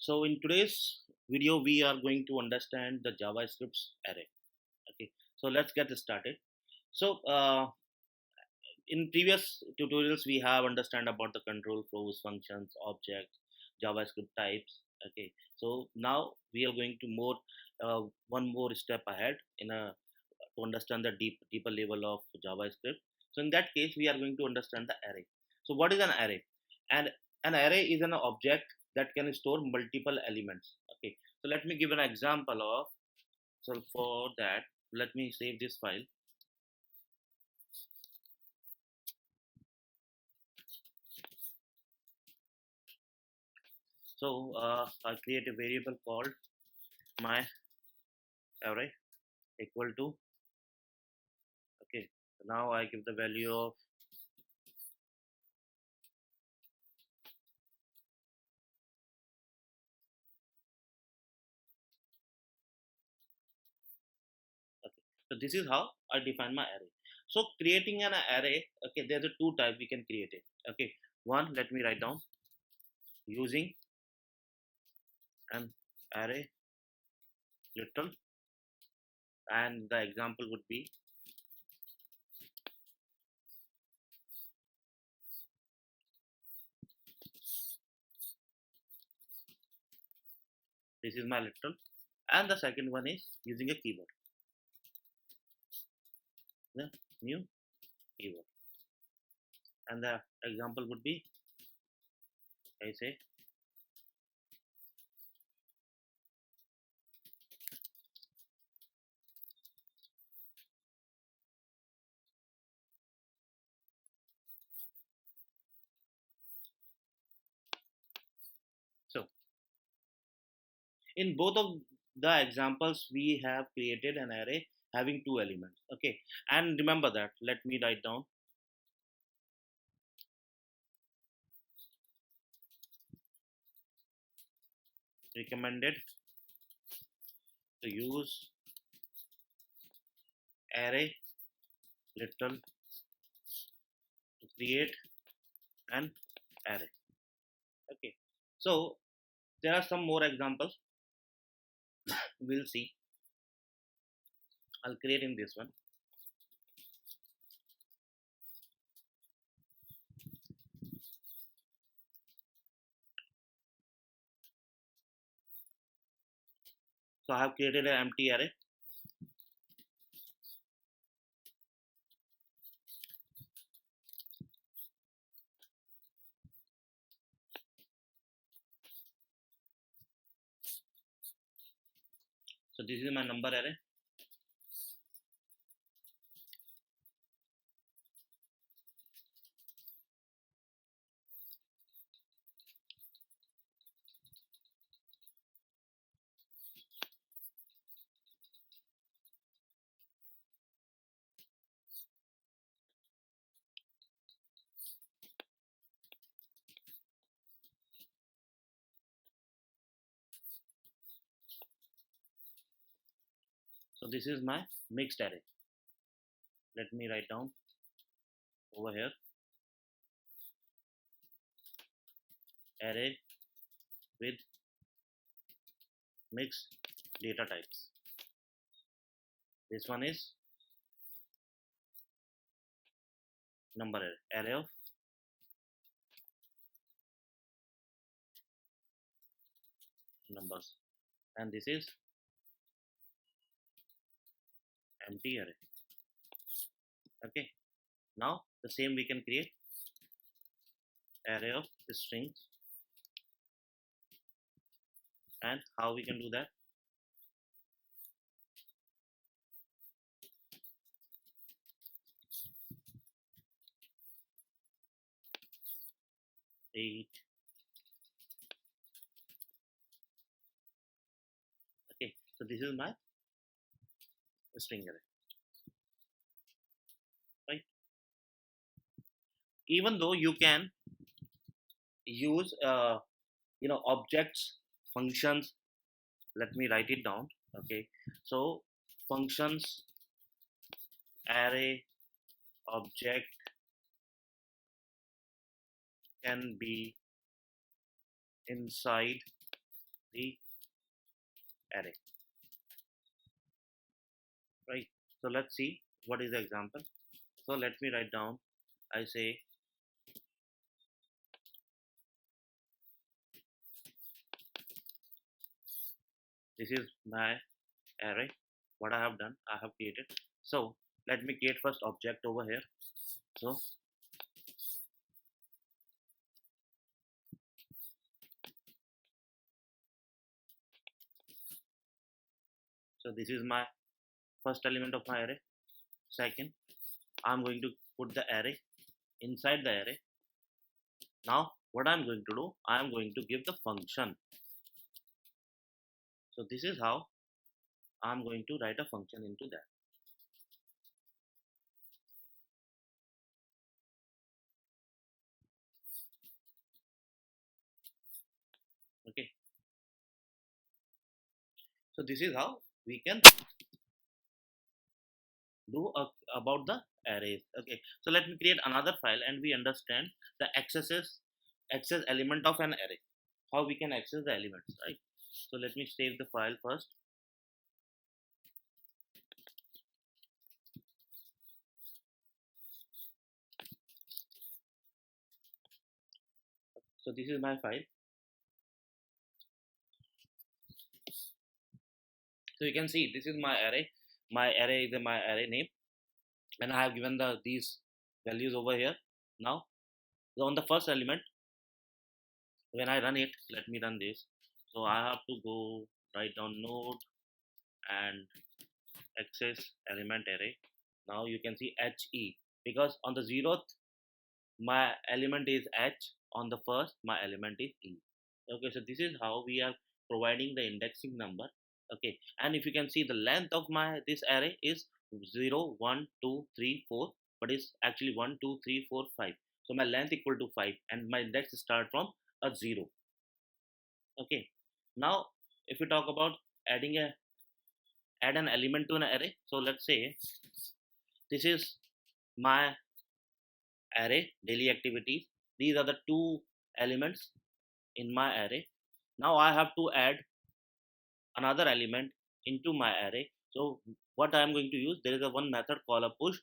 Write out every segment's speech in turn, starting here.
So in today's video, we are going to understand the JavaScript's array. Okay, so let's get started. So in previous tutorials, we have understand about the control flows, functions, objects, JavaScript types. Okay, so now we are going to more one more step ahead in a to understand the deeper level of JavaScript. So in that case, we are going to understand the array. So what is an array? And an array is an object that can store multiple elements. Okay. So let me give an example of. So for that, let me save this file. So I create a variable called my array equal to. Okay. So now I give the value of. Okay. So this is how I define my array. So creating an array. Okay. There's a two type we can create it. Okay. One, let me write down using an array literal, and the example would be this is my literal, and the second one is using a keyword, the new keyword, and the example would be I say so. In both of the examples, we have created an array having two elements. Okay, and remember that. Let me write down recommended to use array literal to create an array. Okay, so there are some more examples. We'll see. I'll create in this one. So I have created an empty array. So this is my number array. So this is my mixed array. Let me write down over here array with mixed data types. This one is number array of numbers, and this is empty array. Okay, now the same we can create array of strings, and how we can do that? Eight. Okay, so this is my string array, right? Even though you can use objects, functions. Let me write it down. Okay, so functions, array, object can be inside the array, right? So let's see what is the example. So let me write down. I say this is my array. What I have done, I have created. So let me create first object over here. So this is my first element of my array. Second, I'm going to put the array inside the array. Now what I'm going to do, I'm going to give the function. So this is how I'm going to write a function into that. Okay, so this is how we can do about the arrays. Okay, so let me create another file and we understand the access element of an array, how we can access the elements, right? So let me save the file first. So this is my file. So you can see this is my array. My array is my array name, and I have given these values over here. Now, so on the first element, when I run it, let me run this. So I have to go write down node and access element array. Now you can see HE, because on the 0th my element is H, on the first my element is E. Okay, so this is how we are providing the indexing number. Okay, and if you can see the length of my this array is 0 1 2 3 4, but it's actually 1 2 3 4 5. So my length equal to 5 and my index start from a 0. Okay, now if we talk about add an element to an array, so let's say this is my array daily activities. These are the two elements in my array. Now I have to add another element into my array. So what I am going to use, there is a one method called a push,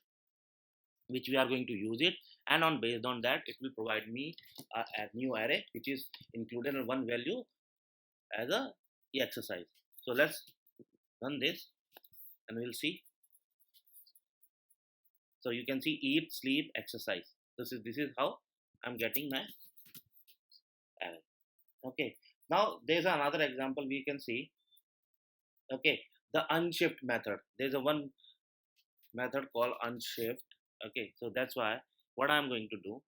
which we are going to use it, and on based on that it will provide me a new array which is included in one value as a exercise. So let's run this and we'll see. So you can see eat, sleep, exercise. This is how I'm getting my array. Okay, now there's another example we can see. Okay, the unshift method, there's a one method called unshift. Okay, so that's why what I'm going to do,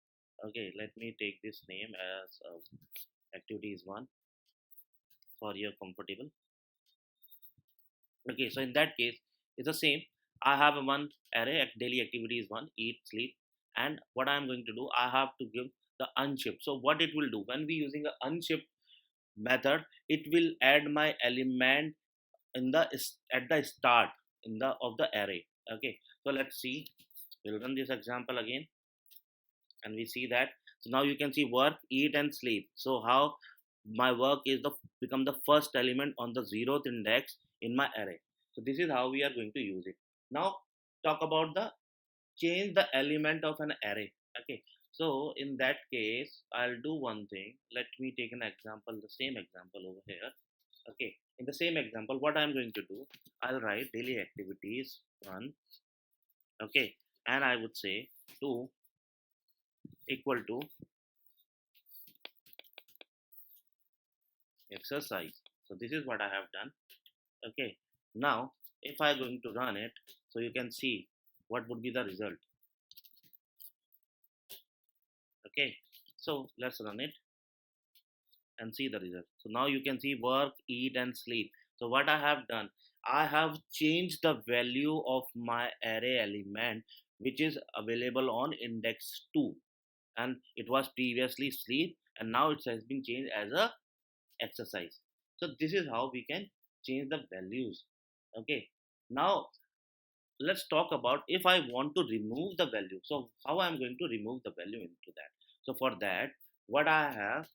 okay, let me take this name as activities 1 for your comfortable. Okay, so in that case it's the same. I have a one array at daily activities 1, eat, sleep, and what I'm going to do, I have to give the unshift. So what it will do, when we using a unshift method, it will add my element in the at the start in the of the array. Okay, so let's see, we'll run this example again and we see that. So now you can see work, eat and sleep. So how my work is the become the first element on the 0th index in my array. So this is how we are going to use it. Now talk about the change the element of an array. Okay, so in that case I'll do one thing. Let me take an example, the same example over here. Okay, in the same example what I'm going to do, I'll write daily activities 1. Okay, and I would say 2 equal to exercise. So this is what I have done. Okay, now if I'm going to run it, so you can see what would be the result. Okay, so let's run it and see the result. So now you can see work, eat and sleep. So what I have done, I have changed the value of my array element which is available on index 2, and it was previously sleep and now it has been changed as a exercise. So this is how we can change the values. Okay, now let's talk about if I want to remove the value. So how I'm going to remove the value into that. So for that what I have,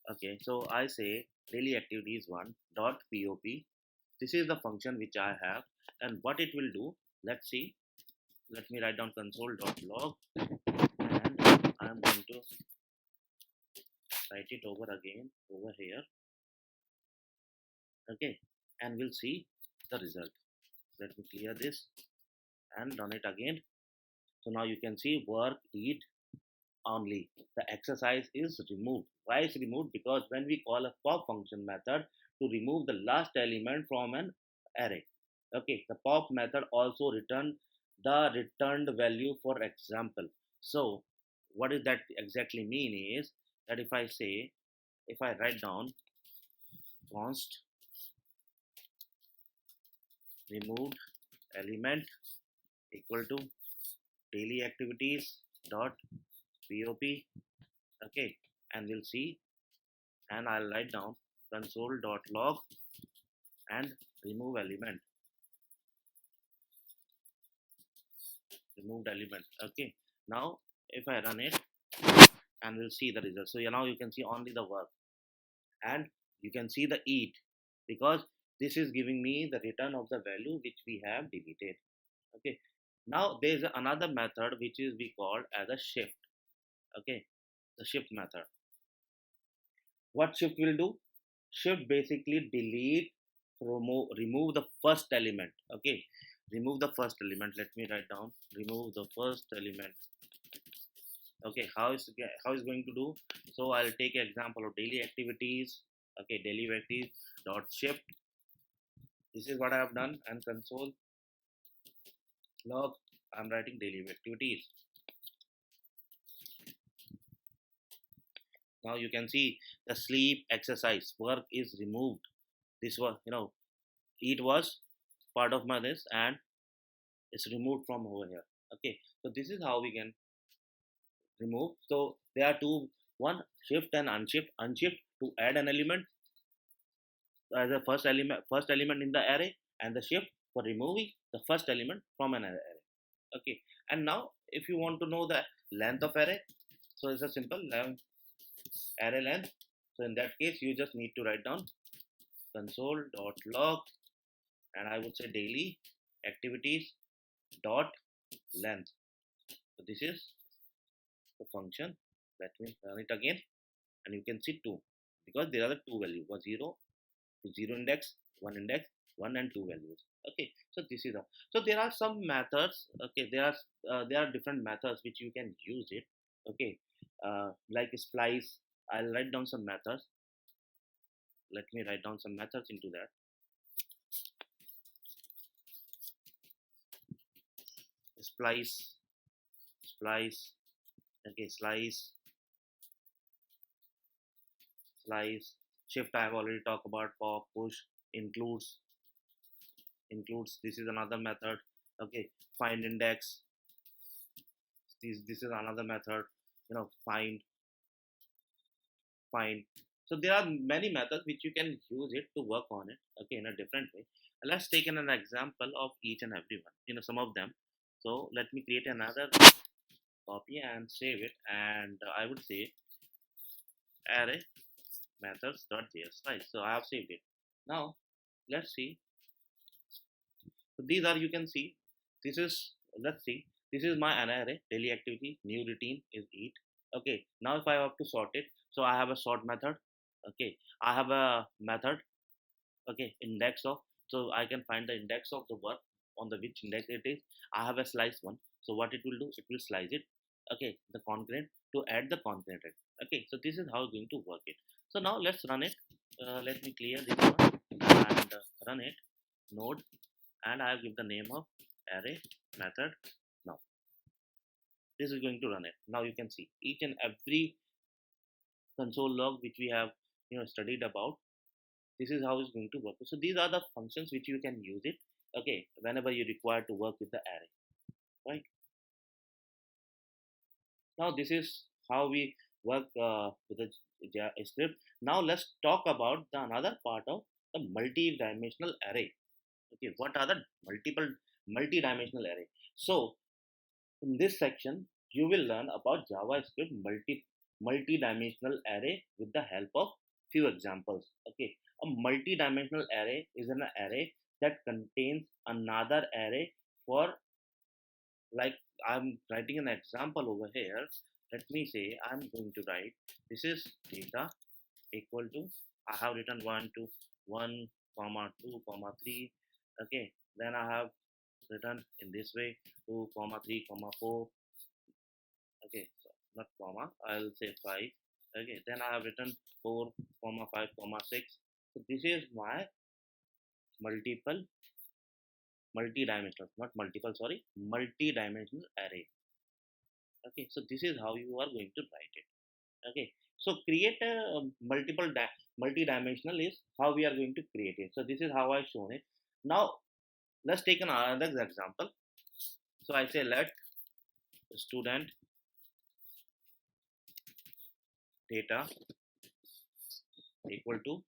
Okay, so I say daily activities one dot pop. This is the function which I have, and what it will do. Let's see. Let me write down console dot log, and I'm going to write it over again over here. Okay, and we'll see the result. Let me clear this and run it again. So now you can see work, eat only. The exercise is removed. Why is removed? Because when we call a pop function method to remove the last element from an array. Okay, the pop method also return the returned value, for example. So what does that exactly mean is that if I write down const removed element equal to daily activities dot pop. Okay, and we'll see, and I'll write down console dot log and removed element. Okay, now if I run it, and we'll see the result. So now you can see only the work, and you can see the eat, because this is giving me the return of the value which we have deleted. Okay, now there is another method which is we called as a shift. Okay, the shift method. What shift will do? Shift basically delete, remove the first element. Okay, remove the first element. Let me write down remove the first element. Okay, how is going to do? So I'll take an example of daily activities. Okay, daily activities dot shift. This is what I have done, and console log, I'm writing daily activities. Now you can see the sleep, exercise, work is removed. This was, it was part of my list, and it's removed from over here. Okay, so this is how we can remove. So there are two, one shift and unshift. Unshift to add an element as a first element in the array, and the shift for removing the first element from an array. Okay, and now if you want to know the length of array, so it's a simple array length. So in that case, you just need to write down console dot log, and I would say daily activities dot length. So this is the function. Let me run it again, and you can see 2, because there are the two values, was 0 to 0 index, 1 index, 1 and 2 values. Okay, so this is how. So there are some methods. Okay, there are different methods which you can use it. Okay, like splice. I'll write down some methods. Let me write down some methods into that. Splice, splice. Okay, slice, shift. I have already talked about. Pop, push, includes, This is another method. Okay, find index. This is another method. Find. So there are many methods which you can use it to work on it. Okay, in a different way. Let's take an example of each and every one. Some of them. So let me create another copy and save it, and I would say array methods.js. Right, so I have saved it. Now let's see. So these are, you can see, this is, let's see, this is my array daily activity. New routine is eat. Okay, now if I have to sort it, so I have a sort method. Okay, I have a method. Okay, index of, so I can find the index of the work, on the which index it is. I have a slice one, so what it will do, it will slice it. Okay, the concurrent, to add the concurrent. Okay, so this is how it's going to work it. So now let's run it. Let me clear this one and run it. Node, and I'll give the name of array method. Now this is going to run it. Now you can see each and every console log which we have studied about. This is how it's going to work. So these are the functions which you can use it. Okay, whenever you require to work with the array, right? Now this is how we work with the JavaScript. Now let's talk about the another part of the multi-dimensional array. Okay, what are the multi-dimensional array? So in this section, you will learn about JavaScript multi-dimensional array with the help of few examples. Okay, a multi-dimensional array is an array that contains another array for, like, I'm writing an example over here. Let me say I'm going to write this is data equal to, I have written 1 to 1 comma 2 comma 3. Okay, then I have written in this way 2 comma 3 comma 4. Okay, so not comma, I'll say 5. Okay, then I have written 4 comma 5 comma 6. So this is my multiple multi-dimensional, not multiple, sorry, multi-dimensional array. Okay, so this is how you are going to write it. Okay, so create a multi-dimensional is how we are going to create it. So this is how I shown it. Now let's take another example. So I say let student data equal to,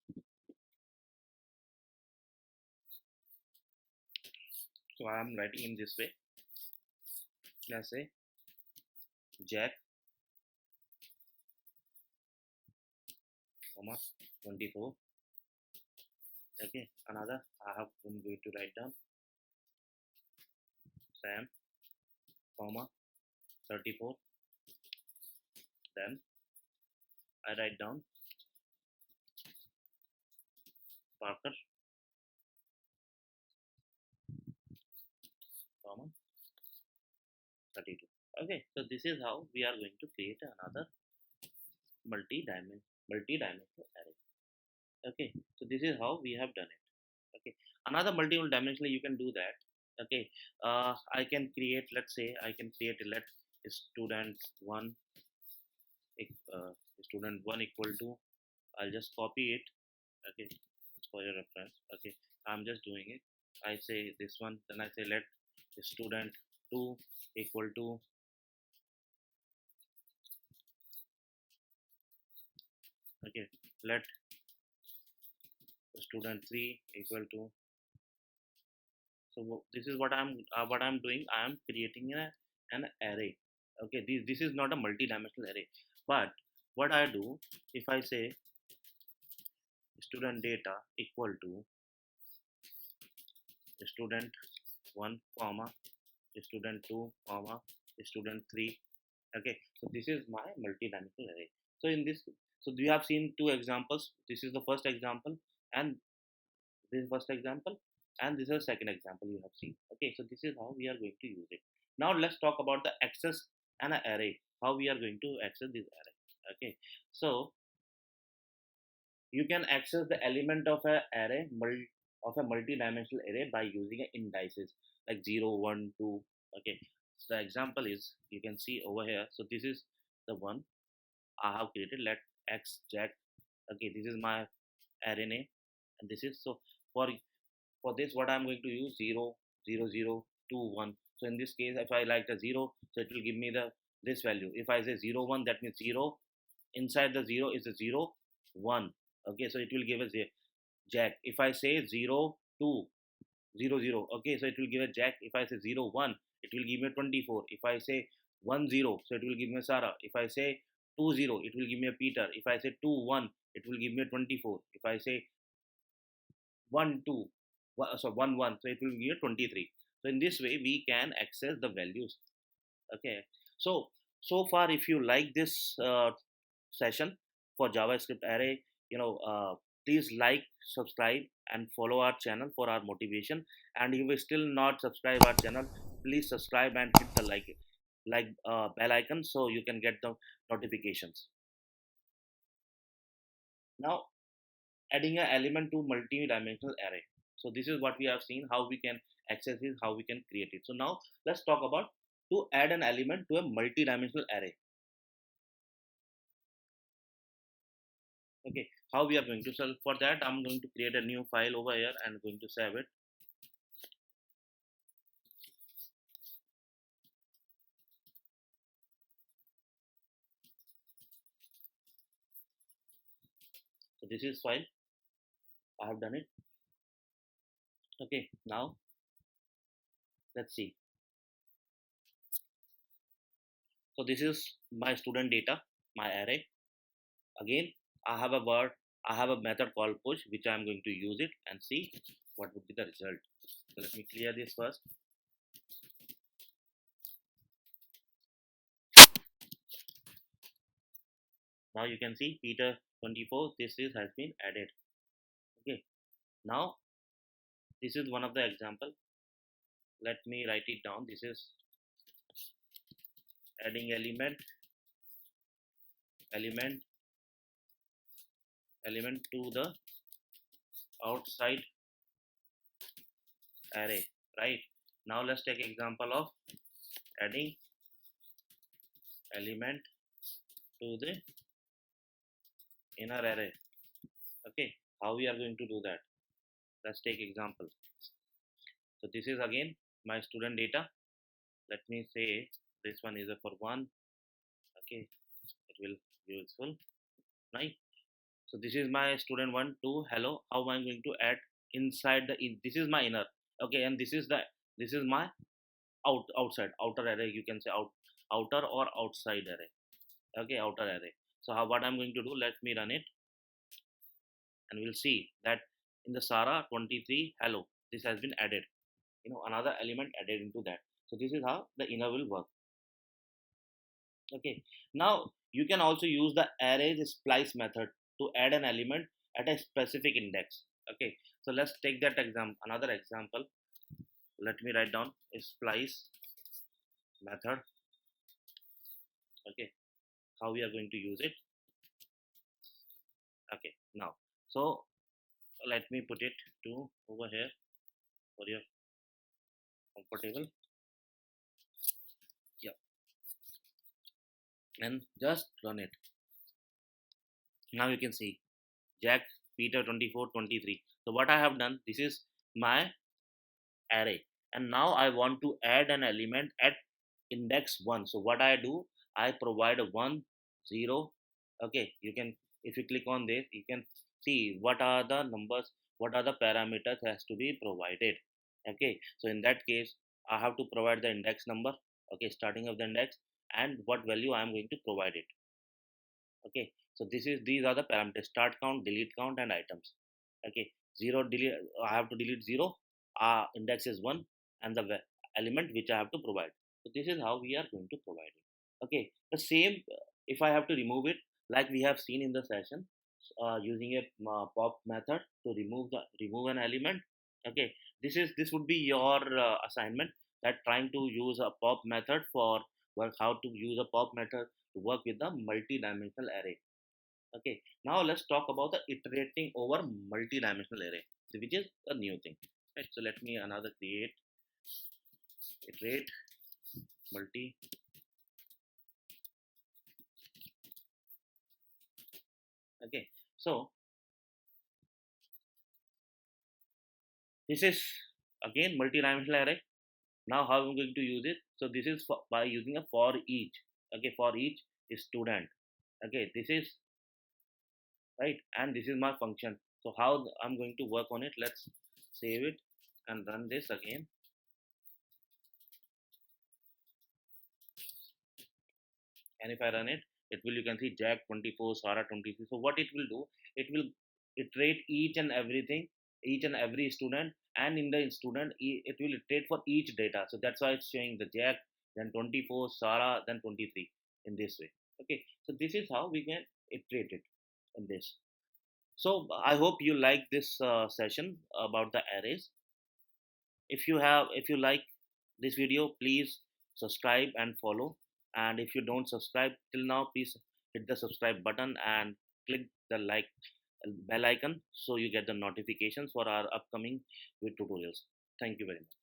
so I am writing in this way. Let's say jack comma 24. Okay, another I'm going to write down Sam comma 34. Then I write down Parker comma 32. Okay, so this is how we are going to create another multi-dimensional array. Okay, so this is how we have done it. Okay, another multiple dimensional you can do that. Okay, I can create, let's say I can create a let student one uh, student one equal to, I'll just copy it. Okay, it's for your reference. Okay, I'm just doing it. I say this one, then I say let student 2 equal to, okay, let student 3 equal to. So this is what I'm doing. I am creating an array. Okay, this is not a multi-dimensional array, but what I do, if I say student data equal to student 1 comma student 2 comma student 3. Okay, so this is my multi-dimensional array. So in this, so we have seen two examples. This is the first example, and this is first example, and this is the second example you have seen. Okay, so this is how we are going to use it. Now let's talk about the access and an array, how we are going to access this array. Okay, so you can access the element of a array of a multi-dimensional array by using indices like 0 1 2. Okay, so the example is, you can see over here. So this is the one I have created, let x jack. Okay, this is my array name, and this is, so for this what I'm going to use 0 0 0 2 1. So in this case, if I like the 0, so it will give me the this value. If I say 0 1, that means 0, inside the 0 is a 0 1. Okay, so it will give us a jack. If I say 0 2 0 0, okay, so it will give a jack. If I say 0 1, it will give me a 24. If I say 1 0, so it will give me a Sarah. If I say 2 0, it will give me a Peter. If I say 2 1, it will give me a 24. If I say 1 2, so 1 1, so it will give me a 23. So in this way we can access the values. Okay, so so far, if you like this session for JavaScript array, please like, subscribe, and follow our channel for our motivation. And if you still not subscribe our channel, please subscribe and hit the bell icon so you can get the notifications. Now, adding an element to multi-dimensional array. So this is what we have seen, how we can access it, how we can create it. So now let's talk about to add an element to a multi-dimensional array. Okay, how we are going to, so for that I'm going to create a new file over here and going to save it. So this is file, I have done it. Okay, now let's see. So this is my student data. my array. Again, I have a word, I have a method called push, which I am going to use it and see what would be the result. So let me clear this first. Now you can see Peter 24, this is has been added. Okay, now this is one of the example. Let me write it down. This is adding element element to the outside array, right? Now let's take example of adding element to the inner array. Okay, how we are going to do that? Let's take example. So this is again my student data. Let me say this one is a for one. Okay, it will be useful, right? So this is my student one, two, hello. How am I going to add inside the this is my inner, okay, and this is my outside outer array. You can say outer or outside array. Okay, outer array. So what I'm going to do? Let me run it, and we'll see that in the Sara 23 hello, this has been added. Another element added into that. So this is how the inner will work. Okay, now you can also use the arrays splice method to add an element at a specific index. Okay, so let's take that example, another example. Let me write down a splice method. Okay, how we are going to use it. Okay, now so let me put it to over here for your comfortable. Yeah, and just run it. Now you can see Jack, Peter 24, 23. So what I have done, this is my array, and now I want to add an element at index 1. So what I do, I provide a 1 0. Okay, you can, if you click on this, you can see what are the numbers, what are the parameters has to be provided. Okay, so in that case I have to provide the index number, okay, starting of the index, and what value I am going to provide it. Okay, so these are the parameters: start count, delete count, and items. Okay, zero delete, I have to delete 0, index is 1, and the element which I have to provide. So this is how we are going to provide it. Okay, the same, if I have to remove it, like we have seen in the session, using a pop method to remove an element. Okay, this would be your assignment, that trying to use a pop method for work, how to use a pop method to work with the multi-dimensional array. Okay, now let's talk about the iterating over multi-dimensional array, which is a new thing, right? So let me another create iterate multi. Okay, so this is again multi-dimensional array. Now how I'm going to use it? So this is by using a for each. Okay, for each student. Okay, this is right, and this is my function. So how I'm going to work on it? Let's save it and run this again. And if I run it, it will, you can see Jack 24, Sarah 23. So what it will do, it will iterate each and everything, each and every student, and in the student it will iterate for each data. So that's why it's showing the Jack, then 24, Sarah, then 23, in this way. Okay, so this is how we can iterate it in this. So I hope you like this session about the arrays. If you like this video, please subscribe and follow, and if you don't subscribe till now, please hit the subscribe button and click the bell icon, so you get the notifications for our upcoming tutorials. Thank you very much.